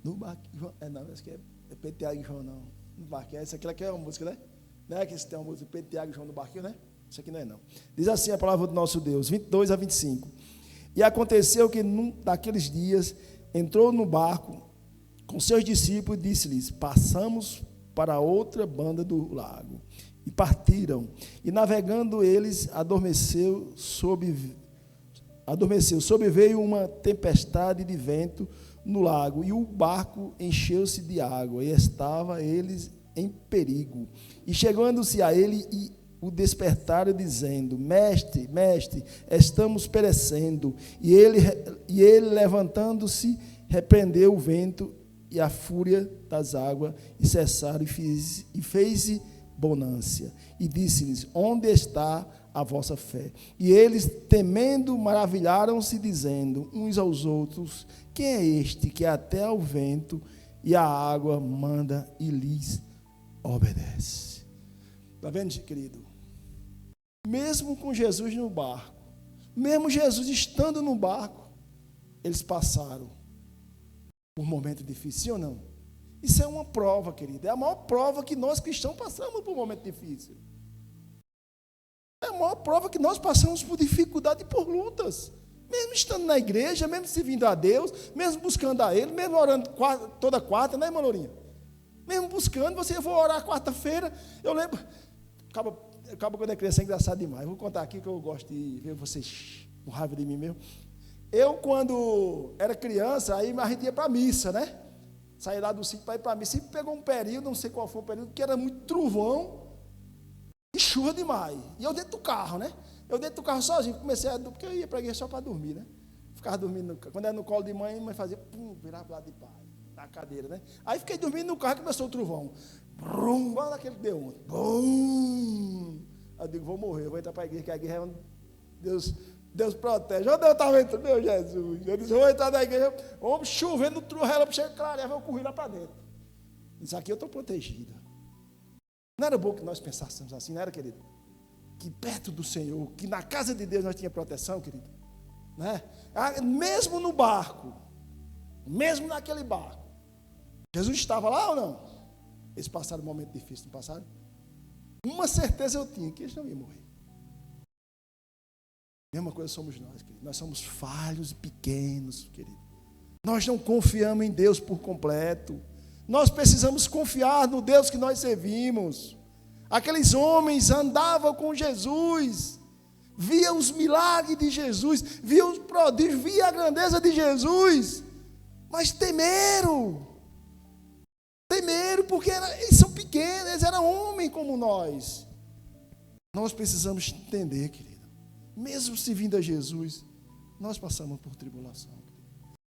No barquinho, não, acho que é Pedro, Tiago e João, não. No barquinho, essa aqui é uma música, né? Não é que tem uma música Pedro, Tiago e João no barquinho, né? Isso aqui não é, não. Diz assim a palavra do nosso Deus, 22 a 25. E aconteceu que naqueles dias entrou no barco com seus discípulos e disse-lhes, passamos para outra banda do lago. E partiram. E navegando eles, adormeceu, sobreveio uma tempestade de vento no lago, e o barco encheu-se de água, e estava eles em perigo. E chegando-se a ele, e o despertaram, dizendo, Mestre, estamos perecendo. E ele levantando-se, repreendeu o vento e a fúria das águas, e cessaram, e fez bonância. E disse-lhes, onde está a vossa fé? E eles, temendo, maravilharam-se, dizendo uns aos outros, quem é este que até ao vento e à água manda e lhes obedece? Está vendo, querido? Mesmo com Jesus no barco, mesmo Jesus estando no barco, eles passaram por um momento difícil, sim ou não? Isso é uma prova, querido. É a maior prova que nós cristãos passamos por um momento difícil. maior prova que nós passamos por dificuldade e por lutas. Mesmo estando na igreja, mesmo servindo a Deus, mesmo buscando a Ele, mesmo orando toda quarta, né, irmã Lourinha? Mesmo buscando, eu vou orar quarta-feira. Eu lembro, acaba quando é criança, é engraçado demais. Eu vou contar aqui que eu gosto de ver vocês com raiva de mim mesmo. Eu, quando era criança, aí a gente ia para a missa, né? Saía lá do sítio para ir para a missa. E pegou um período, não sei qual foi o período, que era muito trovão e chuva demais. E eu dentro do carro, né? Eu dentro do carro sozinho, comecei a... Porque eu ia para a igreja só para dormir, né? Ficava dormindo, quando era no colo de mãe, mãe fazia, virava para o lado de pai, na cadeira, né? Aí fiquei dormindo no carro e começou o trovão. Brum, olha aquele que deu ontem. Bum! Eu digo, vou morrer, eu vou entrar para a igreja, que a igreja é onde Deus protege. Onde eu estava entrando, meu Jesus? Eu disse, vou entrar na igreja, homem, chovendo, relâmpago, chega clareava, eu corri lá para dentro. Isso aqui eu estou protegida. Não era bom que nós pensássemos assim, não era, querido? Que perto do Senhor, que na casa de Deus nós tínhamos proteção, querido. Né? Mesmo no barco, mesmo naquele barco, Jesus estava lá ou não? Eles passaram um momento difícil, não passaram? Uma certeza eu tinha, que eles não iam morrer. Mesma coisa somos nós, querido. Nós somos falhos e pequenos, querido. Nós não confiamos em Deus por completo. Nós precisamos confiar no Deus que nós servimos. Aqueles homens andavam com Jesus, via os milagres de Jesus, via os prodígios, via a grandeza de Jesus, mas temeram porque eles são pequenos, eles eram homens como nós. Nós precisamos entender, querido, mesmo servindo a Jesus, nós passamos por tribulação.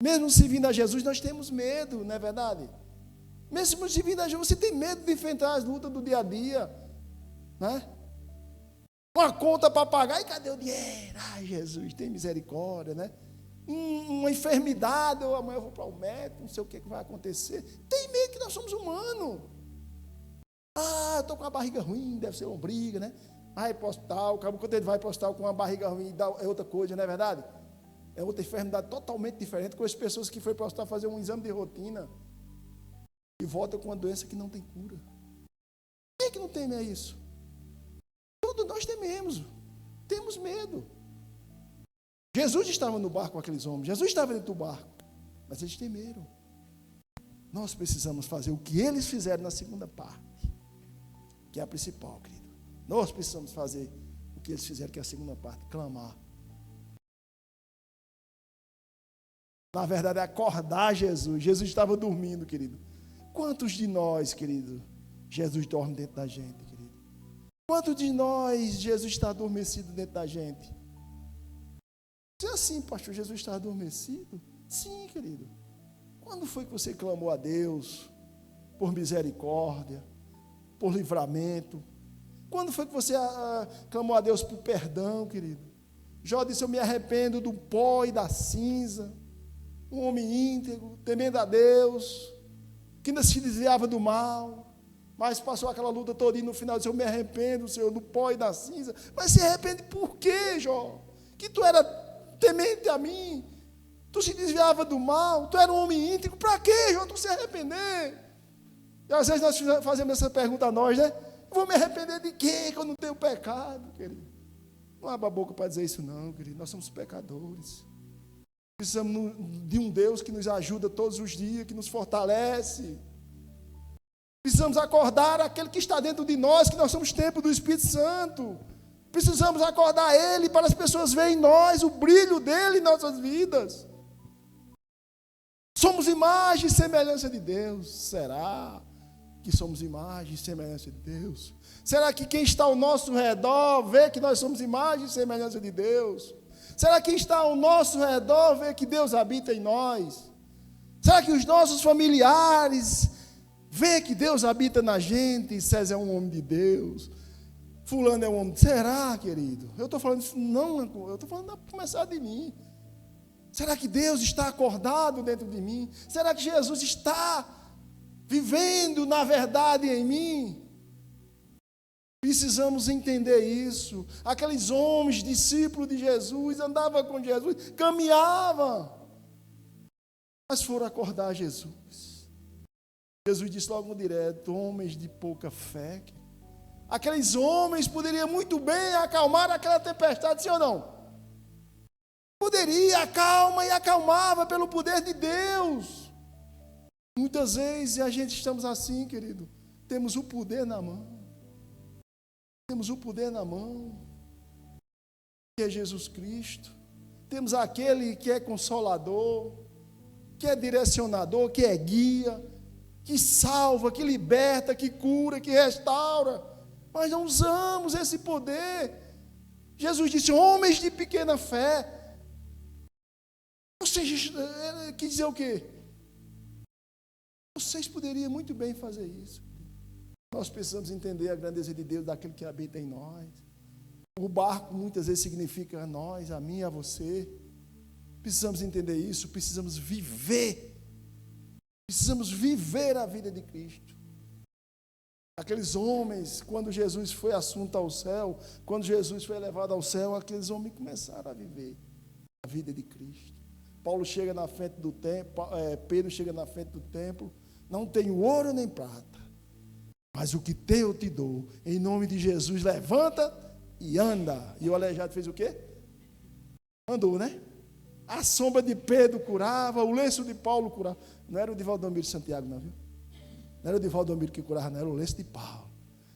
Mesmo servindo a Jesus, nós temos medo, não é verdade? Mesmo servindo a Jesus, você tem medo de enfrentar as lutas do dia a dia, né? Uma conta para pagar, e cadê o dinheiro? Ai, Jesus, tem misericórdia, né? Uma enfermidade, ou amanhã eu vou para o médico, não sei o que vai acontecer. Tem medo, que nós somos humanos. Eu estou com a barriga ruim, deve ser lombriga, né? Vai para o hospital, quando ele vai para o hospital com uma barriga ruim, é outra coisa, não é verdade? É outra enfermidade totalmente diferente, com as pessoas que foram para o hospital fazer um exame de rotina e voltam com uma doença que não tem cura. Quem é que não teme a isso? Todos nós temos medo. Jesus estava no barco com aqueles homens, Jesus estava dentro do barco, mas eles temeram. Nós precisamos fazer o que eles fizeram na segunda parte, que é a principal, querido. Nós precisamos fazer o que eles fizeram, que é a segunda parte, clamar. Na verdade, é acordar Jesus. Jesus estava dormindo, querido. Quantos de nós, querido, Jesus dorme dentro da gente, querido? Quantos de nós Jesus está adormecido dentro da gente? Se é assim, pastor, Jesus está adormecido? Sim, querido. Quando foi que você clamou a Deus por misericórdia, por livramento? Quando foi que você clamou a Deus por perdão, querido? Jó disse, eu me arrependo do pó e da cinza. Um homem íntegro, temendo a Deus, que ainda se desviava do mal, mas passou aquela luta toda e no final disse, eu me arrependo, Senhor, do pó e da cinza. Mas se arrepende por quê, Jó? Que tu era temente a mim, tu se desviava do mal, tu era um homem íntegro, para quê, Jó, tu se arrepender? E às vezes nós fazemos essa pergunta a nós, né? Eu vou me arrepender de quê, que eu não tenho pecado, querido? Não abra a boca para dizer isso não, querido, nós somos pecadores. Precisamos de um Deus que nos ajuda todos os dias, que nos fortalece. Precisamos acordar aquele que está dentro de nós, que nós somos templo do Espírito Santo. Precisamos acordar Ele para as pessoas verem em nós o brilho dEle em nossas vidas. Somos imagem e semelhança de Deus. Será que somos imagem e semelhança de Deus? Será que quem está ao nosso redor vê que nós somos imagem e semelhança de Deus? Será que quem está ao nosso redor vê que Deus habita em nós? Será que os nossos familiares vê que Deus habita na gente? César é um homem de Deus. Fulano é um homem. Será, querido? Eu estou falando isso, não, eu estou falando para começar de mim. Será que Deus está acordado dentro de mim? Será que Jesus está vivendo na verdade em mim? Precisamos entender isso. Aqueles homens, discípulos de Jesus, andavam com Jesus, caminhavam, mas foram acordar Jesus. Jesus disse logo direto, homens de pouca fé. Aqueles homens poderiam muito bem acalmar aquela tempestade, sim ou não? Poderia, acalma e acalmava pelo poder de Deus. Muitas vezes a gente estamos assim, querido. Temos o poder na mão. Temos o poder na mão, que é Jesus Cristo. Temos aquele que é consolador, que é direcionador, que é guia, que salva, que liberta, que cura, que restaura. Mas não usamos esse poder. Jesus disse: homens de pequena fé. Vocês quis dizer o quê? Vocês poderiam muito bem fazer isso. Nós precisamos entender a grandeza de Deus, daquele que habita em nós. O barco muitas vezes significa a nós, a mim, a você. Precisamos entender isso, precisamos viver. Precisamos viver a vida de Cristo. Aqueles homens, quando Jesus foi assunto ao céu, quando Jesus foi levado ao céu, aqueles homens começaram a viver a vida de Cristo. Paulo chega na frente do templo, Pedro chega na frente do templo, não tenho ouro nem prata, mas o que tenho eu te dou, em nome de Jesus, levanta e anda. E o aleijado fez o quê? Andou, né? A sombra de Pedro curava, o lenço de Paulo curava. Não era o de Valdomiro de Santiago, não, viu? Não era o de Valdomiro que curava, não, era o lenço de Paulo,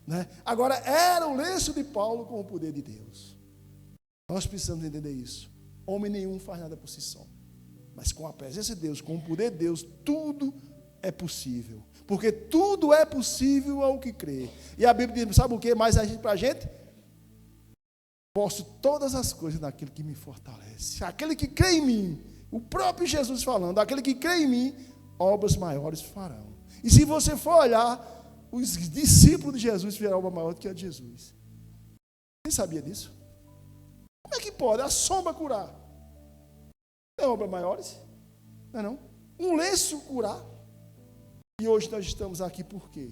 né? Agora, era o lenço de Paulo com o poder de Deus. Nós precisamos entender isso. Homem nenhum faz nada por si só. Mas com a presença de Deus, com o poder de Deus, tudo é possível. Porque tudo é possível ao que crê. E a Bíblia diz, sabe o que mais para a gente? Posso todas as coisas naquele que me fortalece. Aquele que crê em mim, o próprio Jesus falando, aquele que crê em mim, obras maiores farão. E se você for olhar, os discípulos de Jesus fizeram obra maior do que a de Jesus. Quem sabia disso? Como é que pode a sombra curar? Não é obras maiores? Não é não? Um lenço curar. E hoje nós estamos aqui por quê?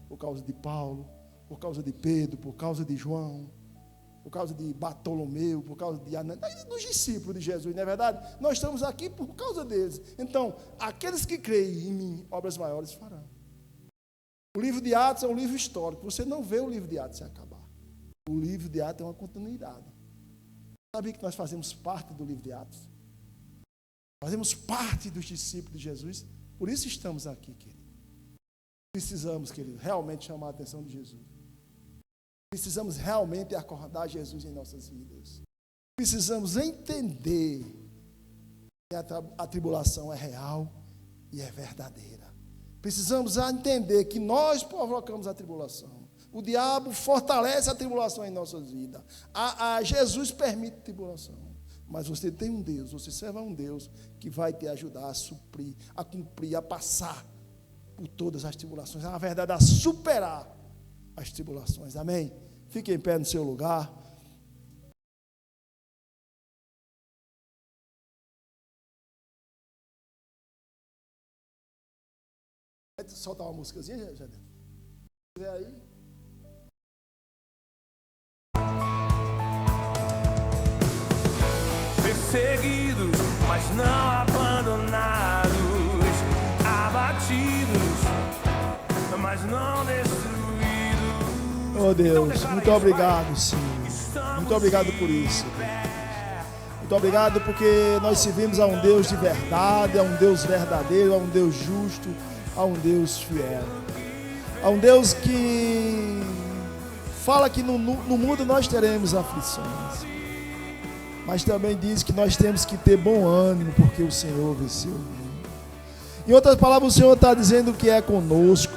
Por causa de Paulo, por causa de Pedro, por causa de João, por causa de Bartolomeu, por causa de Ananias, dos discípulos de Jesus, não é verdade? Nós estamos aqui por causa deles. Então, aqueles que creem em mim, obras maiores farão. O livro de Atos é um livro histórico. Você não vê o livro de Atos se acabar. O livro de Atos é uma continuidade. Sabia que nós fazemos parte do livro de Atos? Fazemos parte dos discípulos de Jesus. Por isso estamos aqui, querido. Precisamos, querido, realmente chamar a atenção de Jesus. Precisamos realmente acordar Jesus em nossas vidas. Precisamos entender que a tribulação é real e é verdadeira. Precisamos entender que nós provocamos a tribulação. O diabo fortalece a tribulação em nossas vidas. Jesus permite tribulação. Mas você tem um Deus, você serve a um Deus que vai te ajudar a suprir, a cumprir, a passar por todas as tribulações. Na verdade, a superar as tribulações. Amém? Fique em pé no seu lugar. Vai soltar uma músicazinha, Jadê? Vê aí. Perseguidos, mas não abandonados, abatidos, mas não destruídos. Oh Deus, muito obrigado, Senhor. Muito obrigado por isso. Muito obrigado porque nós servimos a um Deus de verdade, a um Deus verdadeiro, a um Deus justo, a um Deus fiel. A um Deus que fala que no mundo nós teremos aflições. Mas também diz que nós temos que ter bom ânimo, porque o Senhor venceu o mundo. Em outras palavras, o Senhor está dizendo que é conosco.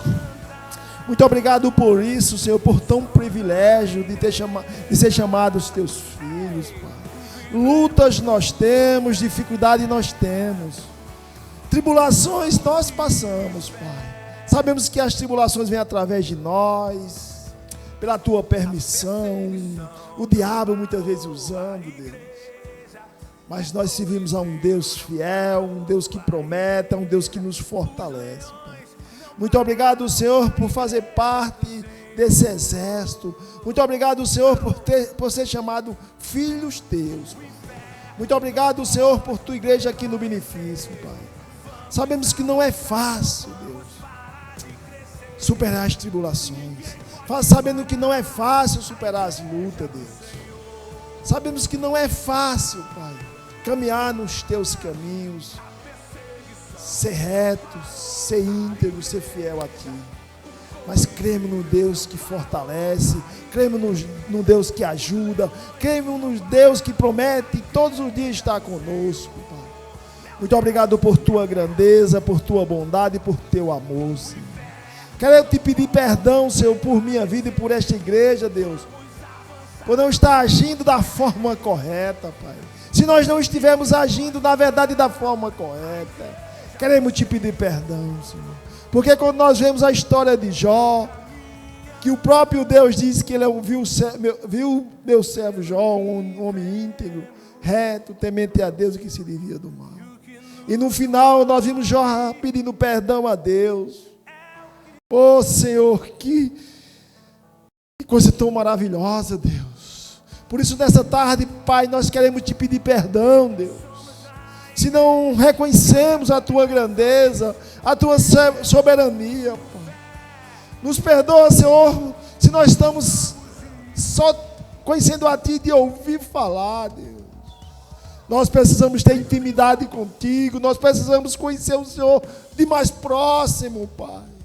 Muito obrigado por isso, Senhor, por tão privilégio de ser chamados teus filhos, Pai. Lutas nós temos, dificuldade nós temos. Tribulações nós passamos, Pai. Sabemos que as tribulações vêm através de nós, pela tua permissão, o diabo muitas vezes usando, Deus. Mas nós servimos a um Deus fiel, um Deus que promete, um Deus que nos fortalece, Pai. Muito obrigado, Senhor, por fazer parte desse exército. Muito obrigado, Senhor, por ser chamado filhos teus, Pai. Muito obrigado, Senhor, por tua igreja aqui no benefício, Pai. Sabemos que não é fácil, Deus, superar as tribulações. Faz sabendo que não é fácil superar as lutas, Deus. Sabemos que não é fácil, Pai, caminhar nos teus caminhos, ser reto, ser íntegro, ser fiel a Ti. Mas cremos no Deus que fortalece, cremos no Deus que ajuda, cremos no Deus que promete todos os dias estar conosco, Pai. Muito obrigado por Tua grandeza, por Tua bondade e por Teu amor, Senhor. Quero te pedir perdão, Senhor, por minha vida e por esta igreja, Deus, por não estar agindo da forma correta, Pai. Se nós não estivermos agindo, na verdade, da forma correta, queremos te pedir perdão, Senhor. Porque quando nós vemos a história de Jó, que o próprio Deus diz que ele viu meu servo Jó, um homem íntegro, reto, temente a Deus e que se desvia do mal. E no final nós vimos Jó pedindo perdão a Deus. Oh Senhor, que coisa tão maravilhosa, Deus. Por isso nessa tarde, Pai, nós queremos te pedir perdão, Deus. Se não reconhecemos a Tua grandeza, a Tua soberania, Pai. Nos perdoa, Senhor, se nós estamos só conhecendo a Ti de ouvir falar, Deus. Nós precisamos ter intimidade contigo, nós precisamos conhecer o Senhor de mais próximo, Pai.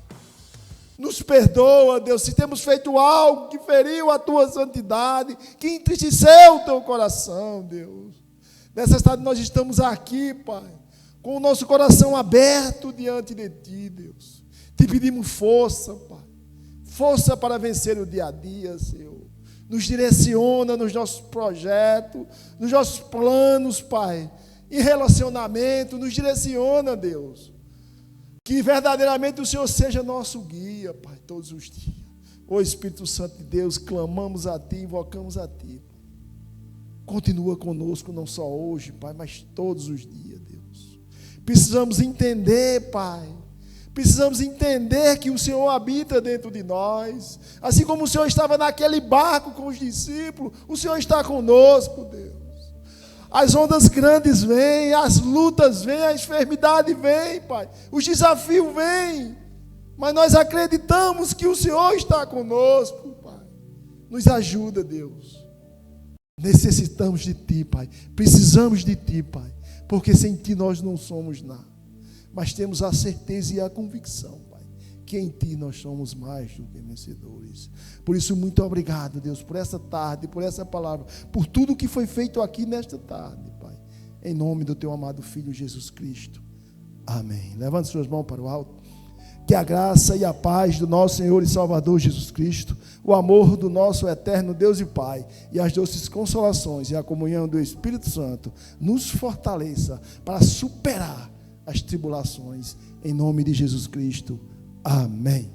Nos perdoa, Deus, se temos feito algo que feriu a Tua santidade, que entristeceu o Teu coração, Deus. Nessa tarde nós estamos aqui, Pai, com o nosso coração aberto diante de Ti, Deus. Te pedimos força, Pai. Força para vencer o dia a dia, Senhor. Nos direciona nos nossos projetos, nos nossos planos, Pai. Em relacionamento, nos direciona, Deus. Que verdadeiramente o Senhor seja nosso guia, Pai, todos os dias. Ô Espírito Santo de Deus, clamamos a Ti, invocamos a Ti. Continua conosco, não só hoje, Pai, mas todos os dias, Deus. Precisamos entender, Pai. Precisamos entender que o Senhor habita dentro de nós. Assim como o Senhor estava naquele barco com os discípulos, o Senhor está conosco, Deus. As ondas grandes vêm, as lutas vêm, a enfermidade vem, Pai. Os desafios vêm. Mas nós acreditamos que o Senhor está conosco, Pai. Nos ajuda, Deus. Necessitamos de Ti, Pai. Precisamos de Ti, Pai. Porque sem Ti nós não somos nada. Mas temos a certeza e a convicção, Pai, que em Ti nós somos mais do que vencedores. Por isso, muito obrigado, Deus, por essa tarde, por essa palavra, por tudo que foi feito aqui nesta tarde, Pai. Em nome do Teu amado Filho Jesus Cristo. Amém. Levante suas mãos para o alto. Que a graça e a paz do nosso Senhor e Salvador Jesus Cristo, o amor do nosso eterno Deus e Pai, e as doces consolações e a comunhão do Espírito Santo nos fortaleça para superar as tribulações, em nome de Jesus Cristo. Amém.